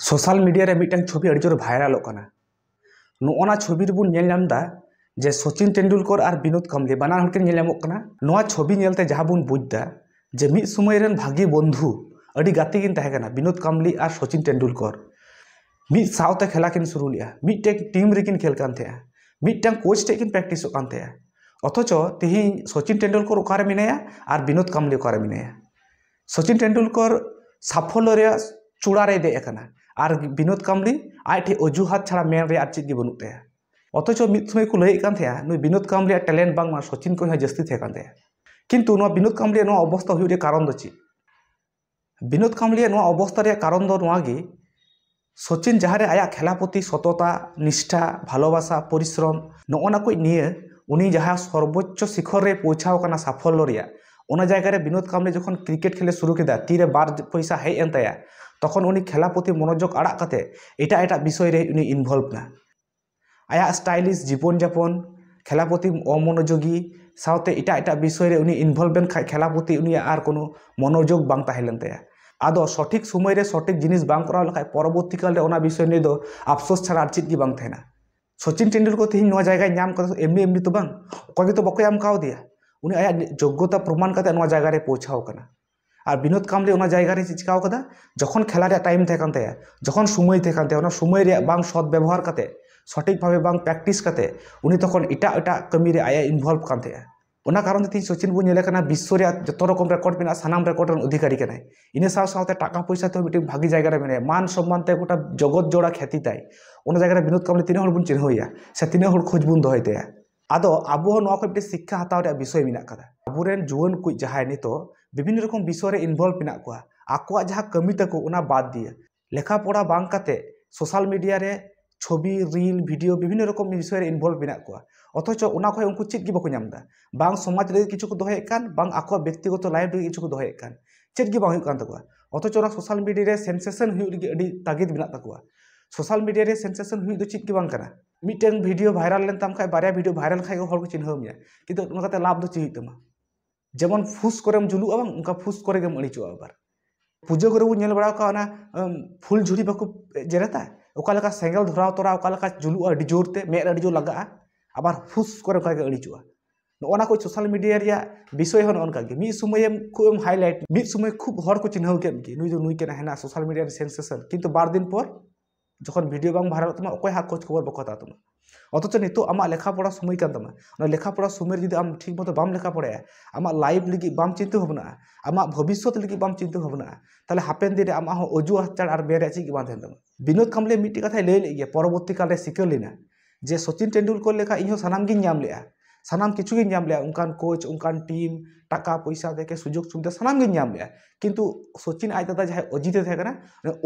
Social media रे mitten छवि अड़ी जोर भाइरालोग कना। नोना छवि रे बुन नेल नामदा जे सचिन तेंदुलकर और विनोद कांबली बानार हर किन नेल नामोग कना। नोआ छवि नेलते जहां बुन बुझदा जे मिद समय रेन भागी बंधु अड़ी गाती किन तहे कना विनोद कांबली और सचिन तेंदुलकर मिद सावते खेला किन शुरू लिया मिदटेक टीम रे किन खेल कान थे मिदटन कोच टे किन प्रैक्टिस कान थे अथच तेहिं सचिन तेंदुलकर ओकारे मिनाया और विनोद कांबली ओकारे मिनाया। सचिन तेंदुलकर साफल्य रे चूड़ा रे दे कना और विनोद कांबली आठे अजुहात छाड़ा मेन रे चीज गे बनू तया अथच मिद समय को लई कान थे नुई विनोद कांबली टैलेंट बांग सचिन को जस्ती थे कान थे किंतु नो विनोद कांबली अवस्था हुई कारण दो ची विनोद कांबली अवस्था रे कारण दो गे सचिन जहाँ आया खेला प्रति सतता निष्ठा भालोबासा परिश्रम नोना को निये उनी जहाँ सर्वोच्च शिखर रे पहुंचाव साफल्य रे ओना जायगा रे विनोद कांबली जखन क्रिकेट खेले शुरू किया तीरे बार पैसा हेज एन ताया तखन उनी खेला प्रति मनोयोग आड़ा काते एटा एटा विषय रे उनी इनभल्व ना आया स्टाइलिश जीवन यापन खेला प्रति अमनोयोगी सावते एटा एटा विषय रे उनी इनभल्व खेला प्रति उनी आर कोनो मनोयोग बांग ताहेलेन ताया आदो सठिक समय रे सठिक जिनिस बांग कराव लखाय परवर्ती काल रे ओना विषय ने दो अफसोस छाड़ा चीज गी बांग थेना। सचिन तेंदुलकर तेहिं नोआ जायगा नाम कदा एमनी एमनी तो बांग अकय तो बको याम काव दिया उनी आया योग्यता प्रमाण करते नोआ जायगा रे पहुंचाव कना और विनोद कांबली ओना जायगा रे चिकाव कदा जखन खेला रे टाइम थे कान ताया जखन समय थे कान ताया ओना समय रे बांग सद व्यवहार करते सठिक भावे बांग प्रैक्टिस करते उनी तखन एटा एटा कमी रे आया इनभल्व कान ताया ओना कारण ते सचिन बो नेले कना विश्व रे जतो रकम रेकॉर्ड मेना सानाम रेकॉर्ड रन अधिकारी कनाय इने साव सावते टाका पैसा तो मिटे भागी जायगा रे मेने मान सम्मान ते गोटा जगत जोड़ा ख्याति ताय ओना जायगा रे विनोद कांबली तीन हर बुन चिन्हइया से तीन हर खोज बुन दोहय ताया आदो आबो नोआ को मिटे शिक्षा हताव रे विषय मेना कदा आबुरेन जुवन कुछ जहाय नितो विभिन्न रकम विषय रे इनभल्व मेना को आकोआ जहां कमी तको ओना बाद दिए लेखा पढ़ा बांग काते सोशल मीडिया रे छवि रील वीडियो विभिन्न रकम विषय रे इनभल्व मेना को अथच ओना खय उनको चीज गे बाको नामदा बांग समाज रे किछु को दोहय कान बांग आको व्यक्तिगत लाइफ रे किछु को दोहय कान चीज गे बांग हुय कान तको अथच ओना सोशल मीडिया रे सेंसेशन हुय लगी अडी तागिद मेना तको सोशल मीडिया रे सेंसेशन हुई दो चीज गे बांग कना मिटेन वीडियो वायरल लेन ताम खाय बारिया वीडियो वायरल खाय हर को चिन्ह मिया किंतु ओना कते लाभ दो ची हुय तमा जेमन फुस करेम जुलुआ बांग उनका फुस करे गेम अड़ीचो आबार पूजा करे बो नेल बड़ा का फुल झुड़ी बाको जेरता ओका लका सेंगल धराव तोरा ओका लका जुलुआ अडी जोरते मेर अडी जो लगा आबार फुस करे का अड़ीचुआ नोना को सोशल मीडिया रे विषय हन अनका गे मी समय खूब हाईलाइट मी समय खूब हर को चिन्ह के नुई जो नुई के ना सोशल मीडिया रे सेंसेशन किंतु बार दिन पर जखन वीडियो बांग भाइरल तमा ओकय हा खोज खबर बको तमा अथच नितो आमा लेखा पढ़ा समय कान तमा ना लेखा पढ़ा समय जदि आम ठीक मतो बाम लेखा पढ़ाया आमा लाइफ लगी बाम चिंता भावना आमा भविष्य लगी बाम चिंता भावना ताले हापेन दिन आमा हो अजु हचाड़ और बेरे ची बां थेन तमा विनोद कांबली मिट्टी कथा लय ले परवर्ती काल रे सिकर लेना जे सचिन तेंदुलकर लेखा इहो सानाम गिन नाम लेआ सानाम किछु गिन नाम लेआ उनकान कोच उनकान टीम टाका पैसा देके सुजोग सुविधा सानाम गिन नाम लेआ किंतु सचिन आज दादा जहां अजित थे कना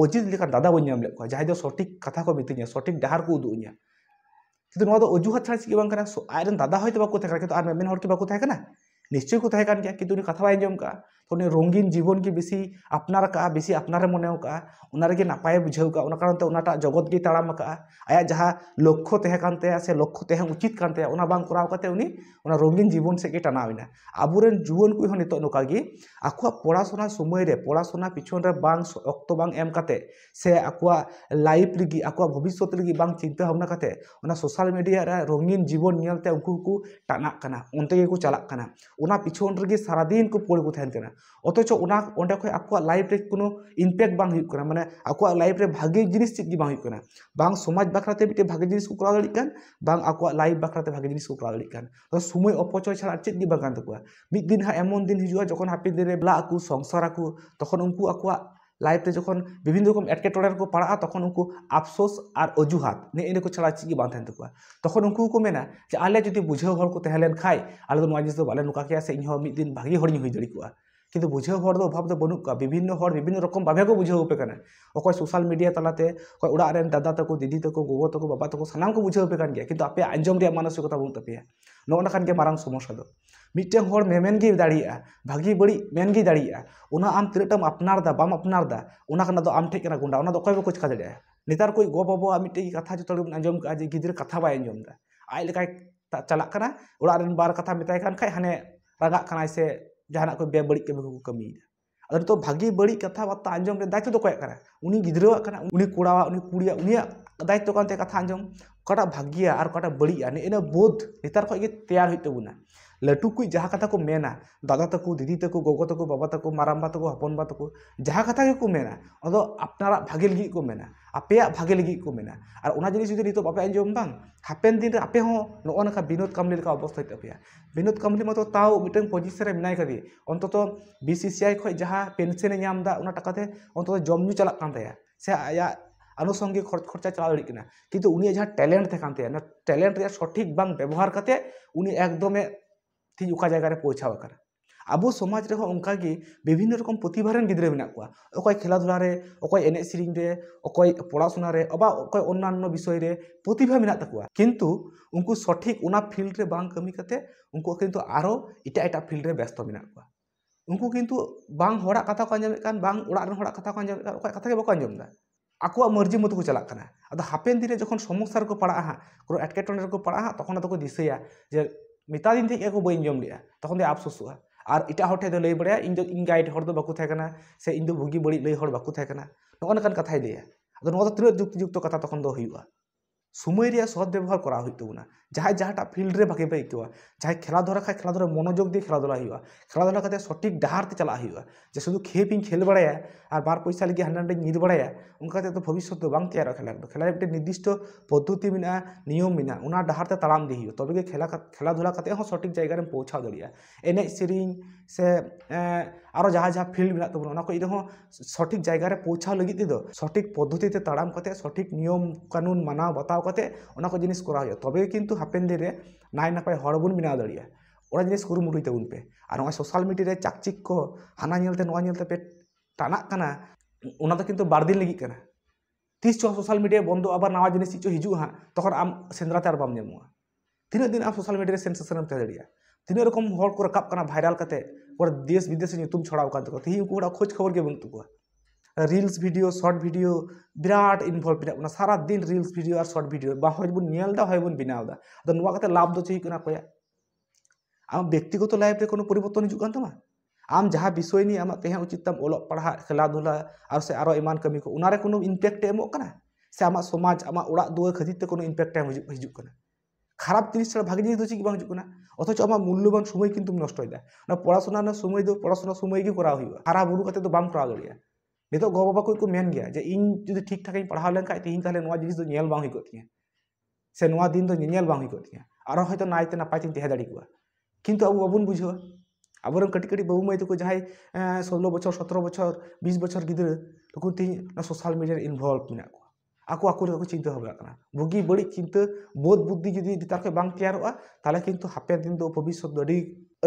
अजित लेखा दादा बन नाम ले जहां दो सठिक कथा को मितिया सठिक डहार को उदुइया किंतु नोआ दो अजुहात छाड़ा ची बांग कना आयरन दादा होयतो बाको थे किंतु आर मेन हर के बाको थे कना निश्चय को थे कान गया किंतु कथा बाय जम का तो रंगीन जीवन की बेसी अपनार का बेसी अपनार मने का उनारे नापाय बुझाव का उना कारण ते उनाटा जगत गे ताड़ाम का आया जहाँ लक्ष्य तहे कानते से लक्ष्य तहे उचित कानते उना बांग कराव काते उनी उना रंगीन जीवन से गे टानाविना आबुरेन जुवन को हो नितो नोका गे आकुआ पढ़ाशोना समय रे पढ़ाशोना पिछन रे बांग अक्तो बांग एम काते से आकुआ लाइफ लगी आकुआ भविष्य लगी बांग चिंता भावना काते उना सोशल मीडिया रे रंगीन जीवन नेलते उनको को टाना कना उनते गे को चलाक कना उना पिछन रे सारा दिन को पड़ को थेन कना अथच उना ओंडे खय आकुआ लाइफ रे कोनो इम्पैक्ट बांग हुई कना माने आकुआ लाइफ रे भागी जिनिस चीज गी बांग हुई कना बांग समाज बखराते मिटे भागी जिनिस को कराव दड़ी कान बांग आकुआ लाइफ बखराते भागी जिनिस को कराव दड़ी कान तो समय अपचय छाड़ा चीज गी बांग कान तकुआ मिद दिन हा एमन दिन हिजुआ जखन हापि दिन रे बला आकु संसार आकु तखन उनको आकुआ लाइफ रे जखन विभिन्न रकम एटकेटोड़े को पड़ा तखन उनको अफसोस और अजुहात ने इने को छाड़ा चीज गी बांग थेन तकुआ तखन उनको को मेना जे आले जदि बुझाव हर को तहेलेन खाय आले दो नोआ जिनिस दो बाले नुका के से इनहो मिद दिन भागी हर हुई दड़ी कुआ किंतु बुझाव हर दो अभाव दो बनु का विभिन्न रकम भावे को बुझाव पे कना अकय सोशल मीडिया तलाते अकय उड़ा रेन दादा तको दीदी तको गोगो तको बाबा तको सानाम को बुझाव पे कान गया किंतु आपे आंजम रे मानसिकता बन तपे नोना खान के मारंग समस्या दो मिटेन हर मेमेन गे दाड़िया भागी बड़ी मेन गे दाड़िया उना आम तिरटम अपनार दा बाम अपनार दा उना कना दो आम ठेक कना गुंडा उना दो अकय बको चिका दाड़िया नेतार कोई गो बाबा मिटे कथा जो तोड़ आंजम का जे गिदर कथा बाय आंजम दा आय लेकाय चलाक कना उड़ा रेन बार कथा मिताय खान खाय हाने रागा कनाय से जहाना को बेबड़ी कमी को कमी अगर तो भागी बड़ी कथा बार्ता आंजम रे दायित्व तो कोया करा उनी गिद्रावा कना उनी कोड़ावा उनी कुड़िया उनिया दायित्व कानते कथा आंजम कटा भागिया और कटा बड़िया ने बोध नेतार खय गे तैयार होई तबुना लटू कुछ जहाँ कथा को मेना दादा तको दीदी तको गोगो तको बाबा तको माराम्बा तको हपनबा तको जहाँ कथा को मेना अदो अपनारा भागे लगी को मेना आपेया भागे लगी को मेना और ओना जिनिस जुदि नितो बापे आंजम बांग हापेन दिन रे आपे हो नो नका विनोद कामली का अवस्था तपेया विनोद कामली मतो ताव मिटन पोजिशन रे मिनाय कदी अंततो बीसीसीआई खय जहाँ पेंशन नाम दा ओना टाकाते अंततो जमनु चला कान तया से आया आनुषंगिक खर्चा चला दड़ी किना किंतु उनी जहाँ टैलेंट थे कानते ना टैलेंट रे सठिक बांग व्यवहार करते उनी एकदम थी उका जगह रे पहुंचाव करा अब समाज रे उनका की विभिन्न रकम प्रतिभारन गिद्रे मेना कुआ अकय खेला धुला रे अकय एने सिरिंग रे अकय पढ़ाशुना रे अबा अकय अन्यान्य विषय रे प्रतिभा मेना तकुआ किंतु उनको सठिक उना फील्ड रे बांग कमी कते उनको किंतु आरो इटा इटा फील्ड रे व्यस्त मेना कुआ उनको किंतु बांग होड़ा कथा को आंजम कान बांग उड़ा रे होड़ा कथा को आंजम अकय कथा के बको आंजम दा आकुआ मर्जी मत को चला कना अद हापेन दिन रे जखन समस्या रे को पड़ा हा को एटकेटन रे को पड़ा हा तखन तो को दिसया जे मिता दिन थे को बई जम लिया तखन दे अफसोसुआ और इटा हटे दो लई बड़या इन गाइड हर दो बाकु थे कना से इन दो भुगी बड़ी लई हर बाकु थे कना नोन कान कथाय लिया अद नो तो तिन युक्त कथा तखन दो हुआ समय रे सद व्यवहार करा हुई तबना जहाँ जहाँटा फील्ड रे भागे पाइकवा जहाँ खेला धरा खाए खेला धरा मनोयोग दिए खेला धरा हुआ खेला धरा करते सठिक डहार ते चला हुआ जे शुद्ध खेप खेल बड़ाया और बार पैसा लगे हांडे हांडे ᱧᱤᱨ बड़ाया उनका तो भविष्य तो बांग तैयार खेला खेला एक निर्दिष्ट पद्धति मेना नियम मेना उना डहार ते ताड़ाम दी हुआ तबे खेला धुला करते हो सठिक जगह रे पहुंचा दड़िया एने सेरिंग से आरो जहाँ जहाँ फील्ड मेना तबन उना को इदो सठिक जगह रे पहुंचा लगी दो सठिक पद्धति ते ताड़ाम करते सठिक नियम कानून मानाव बताव करते उना को जिनिस करा हुआ तबे किंतु हापेन दिन रे नाय नापाय हड़ बन बनाव दड़िया ओना जिनिस कुरुमुटुय तबुन पे और नोय सोशल मीडिया रे चाकचिक को हाना नेलते नोआ नेलते पे टाना कना उना तो किंतु बार दिन लगी कना तीस चो सोशल मीडिया बंद आबार नवा जिनिस चो हिजू हाँ तखन आम सेंद्राते आर बाम नेमुआ तीन दिन आम सोशल मीडिया रे सेंसेशन एम तहदड़िया तीन रकम हड़ को रकाब कना भाइराल कते और देश विदेश ᱧᱩᱛᱩᱢ छड़ाव कान तको तिहि उनको खोज खबर के बन तको रील्स वीडियो शॉर्ट वीडियो बिराट इनवॉल्व बिना सारा दिन रील्स वीडियो और शॉर्ट वीडियो बा होय बुन नेल दा होय बुन बिनाव दा अद नोवा कते लाभ दो चही कना कोया आम व्यक्तिगत लाइफ रे कोनो परिवर्तन हिजु कान तमा आम जहाँ विषय नहीं आम तेहा उचित तम ओल पढ़ा खेला धुला और से आरो ईमान कमी को उनारे कोनो इम्पैक्ट एमो कना से आमा समाज आमा उड़ा दुआर खातिर ते कोनो इम्पैक्ट एम हिजु कना खराब जिनिस छाड़ा भागी जिनिस दो चीज बांग हिजु कना अथच आमा मूल्यवान समय किंतु नष्टयदा ना पढ़ाशुना ना समय दो पढ़ाशुना समय गे करा हुआ हारा बुरु कते तो बाम करा दड़िया नितो गो बाबा को मेन गया जे इन जुदी ठीक ठाक पढ़ाव लेन खाय तिहिन ताले नोआ जिनिस दो नेल बांग हुई कतिया से नोआ दिन दो नेल बांग हुई कतिया आरो हयतो नायते नापाय तिन तेहा दाड़ी कुआ किंतु अब बाबुन बुझो आबरन कटी कटी बाबू माई तको जहाय 16 बछर 17 बछर 20 बछर गिद्र तको तिन ना सोशल मीडिया इनवॉल्व मेना को आको आको को चिंता भावना कना बुगी बड़ी चिंता बोध बुद्धि जुदी दितार के बांग तैयारोआ ताले किंतु हापेन दिन दो भविष्य दो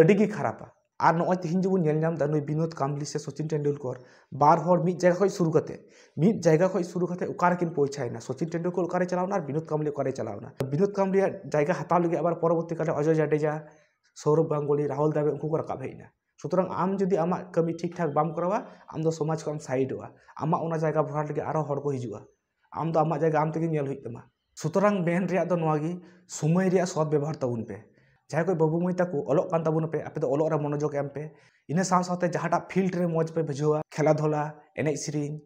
अडी गी खराबा और नॉय तिहिन जो नेल नाम दा नय विनोद कामली से सचिन तेंदुलकर बार हर मिद जगह खय शुरू करते उकार किन पहुंचायना सचिन तेंदुलकर उकारे चलावना और विनोद कामली उकारे चलावना विनोद कामली जगह हताव लगे आबार परवर्ती काले अजय जाडेजा सौरभ गांगुली राहुल द्रविड़ उनको रकाब हेना सुतरां आम जुदी आमा कमी ठीक ठाक बाम करावा आम दो समाज को साइडवा आमा ओना जगह भरार लगे आरो हड़ को हिजुआ आम दो आमा जगह आम तेगे नेल हुई तमा सुतरां मेन रिया दो नोआगी समय रिया सद व्यवहार तबुन पे जहाँ कोई बाबू माई तक ओलोग कान तबुन पे आपे दो ओलोग रे मनोयोग एम पे इना साथ साथे जहाँटा फील्ड रे मौज पे बुझावा खेला धोला एने सेरिंग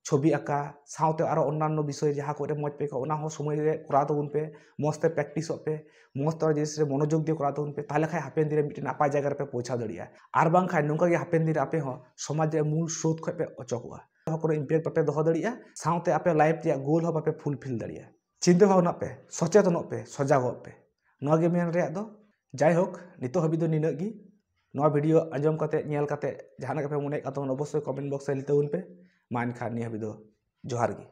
छवि आँका साथ और अन्यान्य विषय जहाँ को मौज पे ओना हो समय रे करा तबुन पे मस्ते प्रैक्टिस पे मस्त जिनिस रे मनोयोग दिए करा तबुन पे ताले खाय हापेन दिन मिटन नापाय जगह पे पहुंचा दड़िया आर बांग खाय नोंका गे हापेन दिन आपे हो समाज रे मूल स्रोत खय पे अचकोआ कोनो इम्पैक्ट पे दो दड़िया साथे आपे लाइफ रे गोल हो पे फुलफिल दड़िया चिंता भावना पे सचेतन पे सजाग पे नोआ गे मेन रे दो जाय होक नितो हबी दो निना गी नोआ वीडियो आंजम कते नेल कते जहाना पे मने का तो अवश्य कमेंट बॉक्स रे लिते उन पे मान खानी हबी दो जोहार गी।